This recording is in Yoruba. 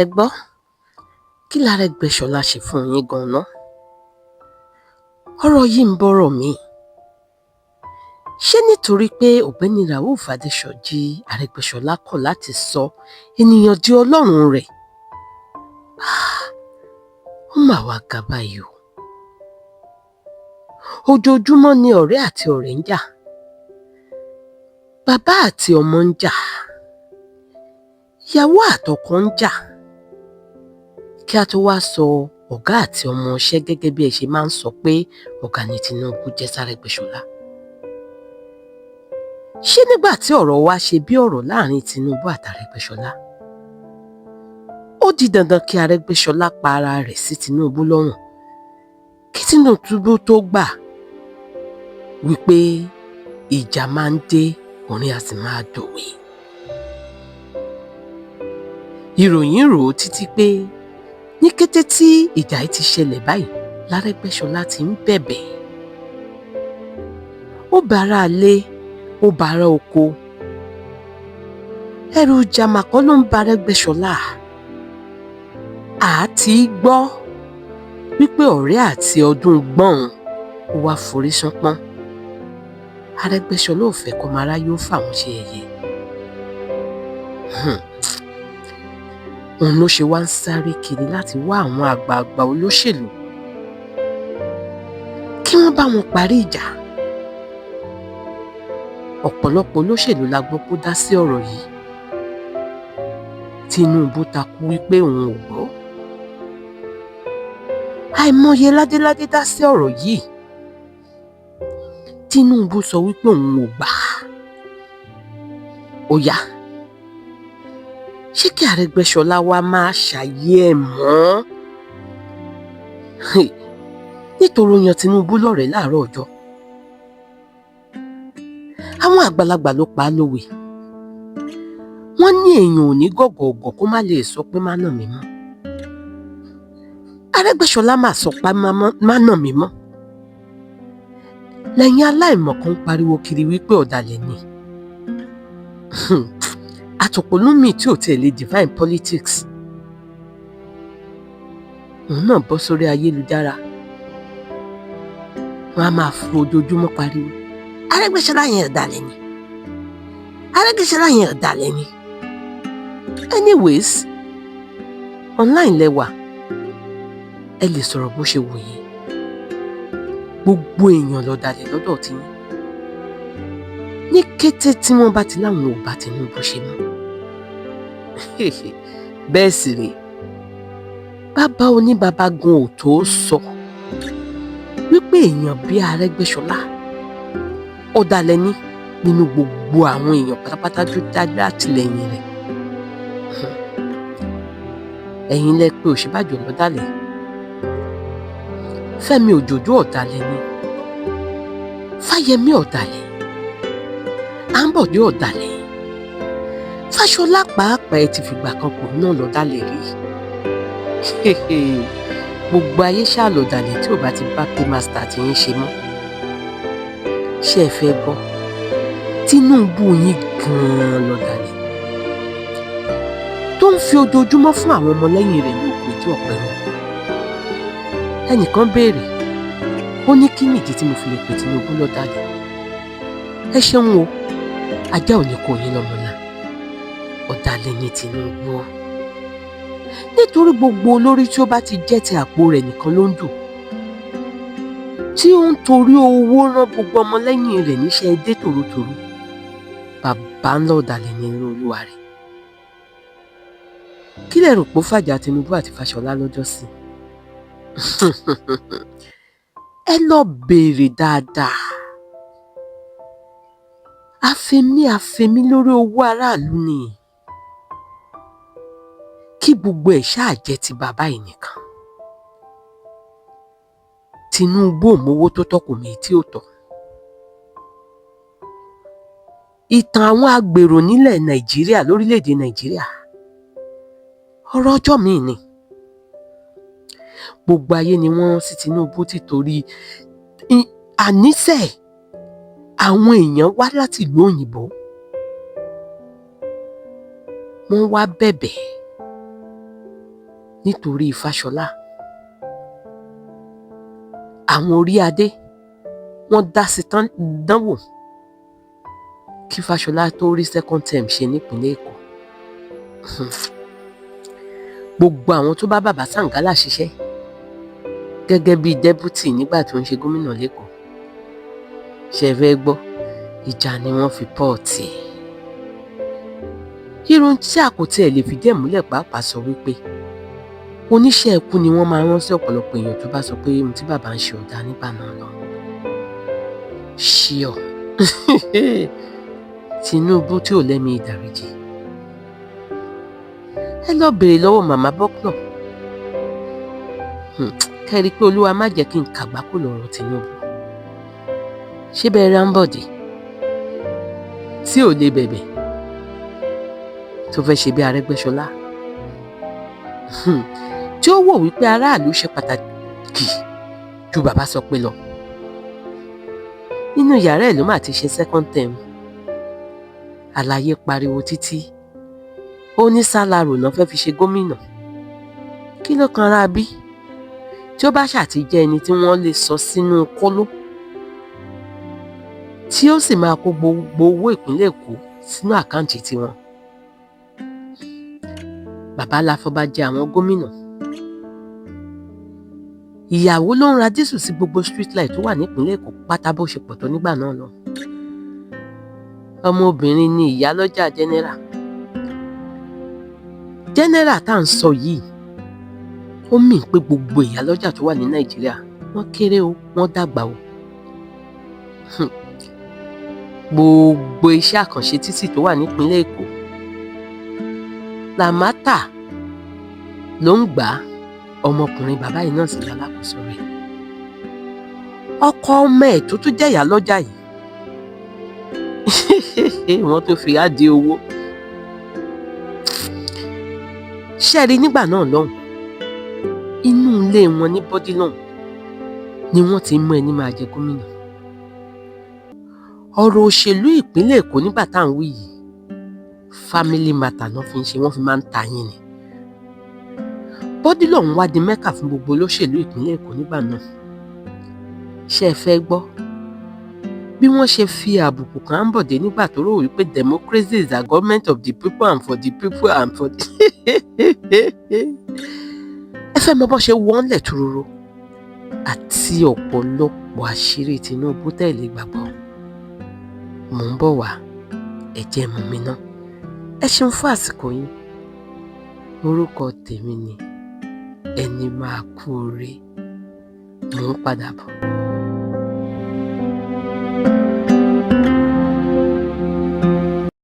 ẹ gbọ́ kí l'Arẹ́gbẹ́ṣọlá ṣe fún yín gan-an? ọ̀rọ̀ yìí ń bọ́rọ̀ mi. ṣé nítorí pé ọ̀gbẹ́ni Rauf Adésọjí Arẹ́gbẹ́ṣọlá kọ̀ láti sọ ènìyàn di ọlọ́run rẹ̀? ó mà wá ga báyìí o. ojoojúmọ́ ni ọ̀rẹ́ àti ọ̀rẹ́ ń jà, bàbá àti ọmọ ń jà, ìyàwó àtọkọ ń jà, kí a tó wá sọ ọ̀gá àti ọmọọṣẹ́, gẹ́gẹ́ bí ẹ ṣe máa ń sọ pé ọ̀gá ni Tinubu jẹ́ s'Arẹ́gbẹ́ṣọlá. ṣé nígbà tí ọ̀rọ̀ wá ṣe bí ọ̀rọ̀ láàrin Tinubu àti Arẹ́gbẹ́ṣọlá, ó di dandan kí Arẹ́gbẹ́ṣọlá pa ara rẹ̀ sí Tinubu lọ́rùn kí Tinubu tó gbà wípé ìjà máa ń dé, orin a sì máa dòwe. ìròyìn rò ó títí pé ní kété tí ìjà yìí ti ṣẹlẹ̀ báyìí l'Arẹ́gbẹ́ṣọlá ti ń bẹ̀bẹ̀. ó bára ilé, ó bára oko. ẹ̀rù jàmàkọ́ ló ń ba Arẹ́gbẹ́ṣọlá. àti gbọ́ wípé ọ̀rẹ́ àti ọdún gbọ́n ó wá forí ṣánpọ́n. Arẹ́gbẹ́ṣọlá ò fẹ́ kọ́mọ aráyé ó fà wọ́n ṣe yẹ̀yẹ́. òun ló ṣe wá ń sáré kiri láti wá àwọn àgbààgbà olóṣèlú kí wọ́n bá wọn parí ìjà. ọ̀pọ̀lọpọ̀ olóṣèlú la gbọ́ kó dá sí ọ̀rọ̀ yìí. Tinubu takú wípé òun ò gbọ́. àìmọye ládéládé dá sí ọ̀rọ̀ yìí. Tinubu sọ wípé òun ò gbà. ó yá, ṣé kí Arẹ́gbẹ́ṣọlá wá máa ṣàyè ẹ̀ mọ́? nítorí ó yan Tinubu lọ́rẹ̀ẹ́ láàárọ̀ ọjọ́. àwọn àgbàlagbà ló pa á lówe. wọ́n ní èèyàn ò ní gọ̀gọ̀ọ̀gọ̀ kó má lè sọ pé má nà mí mọ́. Arẹ́gbẹ́ṣọlá mà sọ pé má nà mí mọ́. lẹ́yìn aláìmọ̀kan ń pariwo kiri wípé ọ̀dàlẹ̀ ni. àtòpọ̀nú mi tí ò tiẹ̀ lè divine politics. òun náà bọ́ sórí ayélujára. wọ́n á máa fi ojoojúmọ́ pariwo Arẹ́gbẹ́ṣọlá yẹn ọ̀dàlẹ̀ ni, Arẹ́gbẹ́ṣọlá yẹn ọ̀dàlẹ̀ ni. anyways, online lẹ́wà, ẹ lè sọ̀rọ̀ bó ṣe wù yín. gbogbo èèyàn lọ̀dàlẹ̀ lọ́dọ̀ tí yín. ní kété tí wọ́n bá ti láwọn ò bá Tinubu ṣe mọ́. bẹ́ẹ̀ sì rè, bàbá oníbàbá gan ò tó sọ wípé èèyàn bíi Arẹ́gbẹ́ṣọlá ọ̀dàlẹ̀ ní nínú gbogbo àwọn èèyàn pátápátá tó dájú àtìlẹ́yìn rẹ̀. ẹ̀yin lẹ pé Ọ̀ṣínbàjò lọ́dàlẹ̀, Fẹ́mi Òjòjò ọ̀dàlẹ̀ ni, Fáyẹmí ọ̀dàlẹ̀, Àǹbọ̀dé ọ̀dàlẹ̀, Fáṣọlá pàápàá ẹ ti fìgbà kan pò náà lọ́dàlẹ̀ rí. gbogbo ayé ṣáà lọ̀dàlẹ̀ tí ò bá ti bá paymaster tí ń ṣe mọ́. ṣé ẹ fẹ́ gbọ́? Tinubu yín gan-an lọ̀dàlẹ̀ tó ń fi ojoojúmọ́ fún àwọn ọmọlẹ́yìn rẹ̀ ní òpèjú ọ̀pẹ wọn. ẹnìkan béèrè, ó ní kí nìdí tí mo fi lè pè Tinubu lọ̀dàlẹ̀. ẹ ṣeun o, ajá ò ní kó yín lọ́mọ náà. ọ̀dàlẹ̀ ni Tinubu. nítorí gbogbo olórí tí ó bá ti jẹ́ ti àpò rẹ̀ nìkan ló ń dùn, tí ó ń torí owó rán gbogbo ọmọlẹ́yìn rẹ̀ níṣẹ́ dé tòrótòró, bàbá ńlá ọ̀dàlẹ̀ ní inú olúwa rẹ̀. kí lẹ rò pé ó fàjà Tinubu àti Fáṣọlá lọ́jọ́ sí? ẹ lọ béèrè dáadáa. àfẹ̀mí lórí owó aráàlú ni. kí gbogbo ẹ̀ ṣáà jẹ́ ti bàbá yìí nìkan. Tinubu ò mówó tó tọ́ kò mí tí ò tọ́. ìtàn àwọn agbèrò nílẹ̀ Nàìjíríà, lórílẹ̀‐èdè Nàìjíríà, ọ̀rọ̀ ọjọ́ míì ni. gbogbo ayé ni wọ́n sí Tinubu títorí àníṣe àwọn èèyàn wá láti ìlú òyìnbó. wọ́n wá bẹ̀bẹ̀ nítorí Fáṣọlá. Àwọn orí adé wọ́n dá sí tán dánwò kí Fáṣọlá tó rí second term ṣe nípínlẹ̀ Èkó. Gbogbo àwọn tó bá bàbá Sàǹgálà ṣiṣẹ́ gẹ́gẹ́ bíi dẹ́bùtì nígbà tó ń ṣe gómìnà lÉkòó, ṣe fẹ́ gbọ́, ìjà ni wọ́n fi pọ́ọ̀tì. Irun tí a kò tiẹ̀ lè fìdí ẹ̀ múlẹ̀ pàápàá sọ wípé oníṣẹ́ ikú ni wọ́n máa rán sí ọ̀pọ̀lọpọ̀ èèyàn tó bá sọ pé ohun tí bàbá ń ṣe ò dáa nígbà náà lọ. Ṣíọ Tinubu tí ò lẹ́mí ìdáríjì. Ẹ lọ bèrè lọ́wọ́ màmá Bọ́knọ̀. Kẹ́rí pé Olúwa má jẹ́ kí n kàgbákò lọ́rọ̀ Tinubu. Ṣé bẹ́ẹ̀ Rámbọ̀dé tí ò lè bẹ̀bẹ̀ tó fẹ́ ṣe bí Arẹ́gbẹ́ṣọlá, tí ó wò wípé aráàlú ṣe pàtàkì ju bàbá sọ pé lọ. Nínú yàrá ẹ̀ ló mà ti ṣe second term. Àlàyé pariwo títí ó ní sálárò náà fẹ́ fi ṣe gómìnà. Kí ló kan ra bí? Tí ó bá ṣàtijẹ́ ẹni tí wọ́n lè sọ sínú kóló tí ó sì máa kó gbogbo owó ìpínlẹ̀ Èkó sínú àkáǹtì tiwọn. Bàbá láfọbàjẹ́ àwọn gómìnà. Ìyàwó ló ń ra dísù sí gbogbo street light tó wà nípínlẹ̀ Èkó pátá bó ṣe pọ̀ tó nígbà náà lọ. Ọmọbìnrin ni ìyálọ́jà general. General tá à ń sọ yìí, ó mì pé gbogbo ìyálọ́jà tó wà ní Nàìjíríà wọ́n kéré o, wọ́n dàgbà o. Gbogbo iṣẹ́ àkànṣe títì tó wà nípínlẹ̀ Èkó, Làmátà ló ń gbà á. Ọmọkùnrin bàbá yìí náà sì lálákòóso rẹ̀. Ọkọ ọmọ ẹ̀ tó tún jẹ́ ìyálọ́jà yìí wọ́n tún fi á di owó. Ṣẹ́ẹ̀rí nígbà náà lọ́hùn, inú ilé wọn ní Bọ́dí lọ́hùn ni wọ́n ti mú ẹni máa jẹ gómìnà. Ọ̀rọ̀ òṣèlú ìpínlẹ̀ Èkó nígbà tá à ń wí yìí, family matter náà fi ń ṣe, wọ́n fi máa ń ta yín ni. Bọ́dí lọ́hùn wá di mẹ́kà fún gbogbo olóṣèlú ìpínlẹ̀ Èkó nígbà náà. Ṣé ẹ fẹ́ gbọ́ bí wọ́n ṣe fi àbùkù kan Àǹbọ̀dé nígbà tó rò wípé democracy is a government of the people and for the people and for the ẹ fẹ́ mọ bó ṣe wọ́n lẹ̀ túrúrú àti ọ̀pọ̀lọpọ̀ àṣírí Tinubu tẹ̀lé gbàgbọ́. Mò ń bọ̀ wá, ẹ jẹ́ mú mi ná. Ẹ ṣeun fún àsìkò yín. Orúkọ tèmi ni Ẹni Máa Kú Oore. Mò ń padà bọ̀.